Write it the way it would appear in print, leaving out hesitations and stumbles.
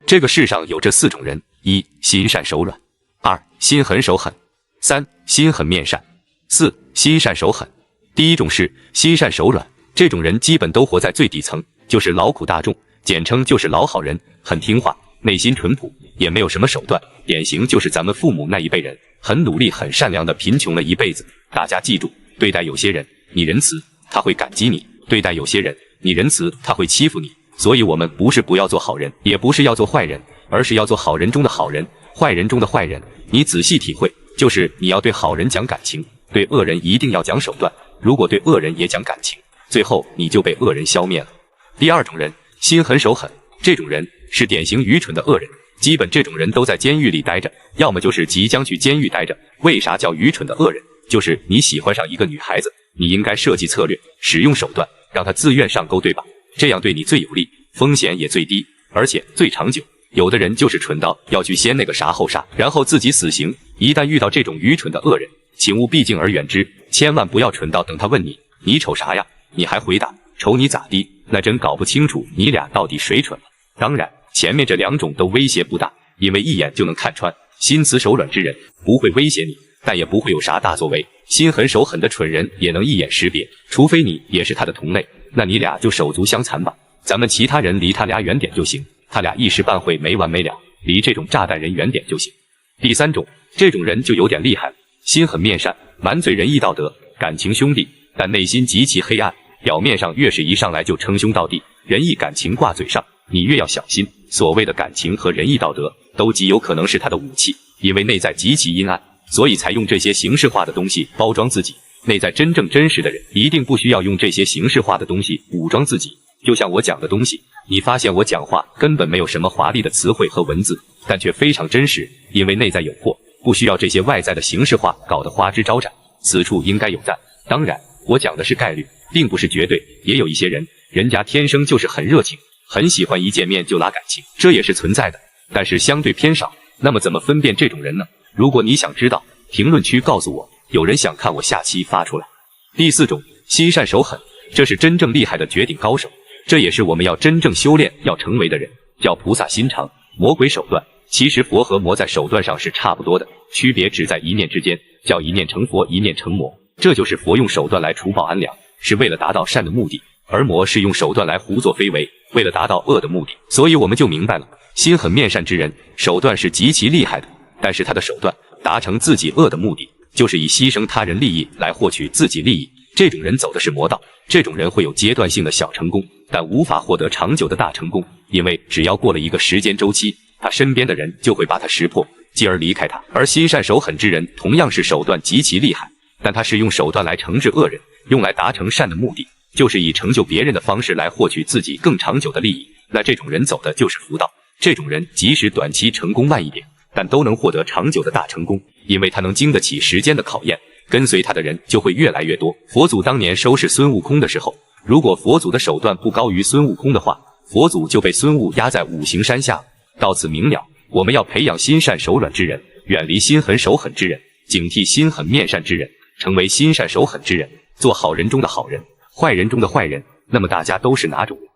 这个世上有这4种人：一、心善手软；二、心狠手狠；三、心狠面善；四、心善手狠。第一种是心善手软，这种人基本都活在最底层，就是劳苦大众，简称就是老好人，很听话，内心淳朴，也没有什么手段，典型就是咱们父母那一辈人，很努力很善良的贫穷了一辈子。大家记住，对待有些人你仁慈，他会感激你；对待有些人你仁慈，他会欺负你。所以我们不是不要做好人，也不是要做坏人，而是要做好人中的好人，坏人中的坏人。你仔细体会，就是你要对好人讲感情，对恶人一定要讲手段。如果对恶人也讲感情，最后你就被恶人消灭了。第二种人，心狠手狠，这种人是典型愚蠢的恶人，基本这种人都在监狱里待着，要么就是即将去监狱待着。为啥叫愚蠢的恶人？就是你喜欢上一个女孩子，你应该设计策略，使用手段，让她自愿上钩，对吧？这样对你最有利，风险也最低，而且最长久。有的人就是蠢到要去先那个啥后杀，然后自己死刑。一旦遇到这种愚蠢的恶人，请勿避敬而远之，千万不要蠢到等他问你瞅啥呀，你还回答瞅你咋地，那真搞不清楚你俩到底谁蠢了。当然，前面这2种都威胁不大，因为一眼就能看穿。心慈手软之人不会威胁你，但也不会有啥大作为。心狠手狠的蠢人也能一眼识别，除非你也是他的同类，那你俩就手足相残吧。咱们其他人离他俩远点就行，他俩一时半会没完没了，离这种炸弹人远点就行。第3种，这种人就有点厉害了，心狠面善，满嘴仁义道德，感情兄弟，但内心极其黑暗。表面上越是一上来就称兄道弟，仁义感情挂嘴上，你越要小心。所谓的感情和仁义道德，都极有可能是他的武器，因为内在极其阴暗，所以才用这些形式化的东西包装自己。内在真正真实的人，一定不需要用这些形式化的东西武装自己。就像我讲的东西，你发现我讲话根本没有什么华丽的词汇和文字，但却非常真实，因为内在有货，不需要这些外在的形式化搞得花枝招展。此处应该有赞。当然，我讲的是概率，并不是绝对。也有一些人，人家天生就是很热情，很喜欢一见面就拉感情，这也是存在的，但是相对偏少。那么怎么分辨这种人呢？如果你想知道，评论区告诉我，有人想看我下期发出来。第4种，心善手狠，这是真正厉害的绝顶高手，这也是我们要真正修炼要成为的人，叫菩萨心肠，魔鬼手段。其实佛和魔在手段上是差不多的，区别只在一念之间，叫一念成佛，一念成魔。这就是佛用手段来除暴安良，是为了达到善的目的，而魔是用手段来胡作非为，为了达到恶的目的。所以我们就明白了，心狠面善之人，手段是极其厉害的，但是他的手段达成自己恶的目的，就是以牺牲他人利益来获取自己利益。这种人走的是魔道，这种人会有阶段性的小成功，但无法获得长久的大成功，因为只要过了一个时间周期，他身边的人就会把他识破，继而离开他。而心善手狠之人同样是手段极其厉害，但他是用手段来惩治恶人，用来达成善的目的，就是以成就别人的方式来获取自己更长久的利益。那这种人走的就是福道。这种人即使短期成功慢一点，但都能获得长久的大成功，因为他能经得起时间的考验，跟随他的人就会越来越多。佛祖当年收拾孙悟空的时候，如果佛祖的手段不高于孙悟空的话，佛祖就被孙悟压在五行山下。到此明了，我们要培养心善手软之人，远离心狠手狠之人，警惕心狠面善之人，成为心善手狠之人，做好人中的好人，坏人中的坏人。那么大家都是哪种人？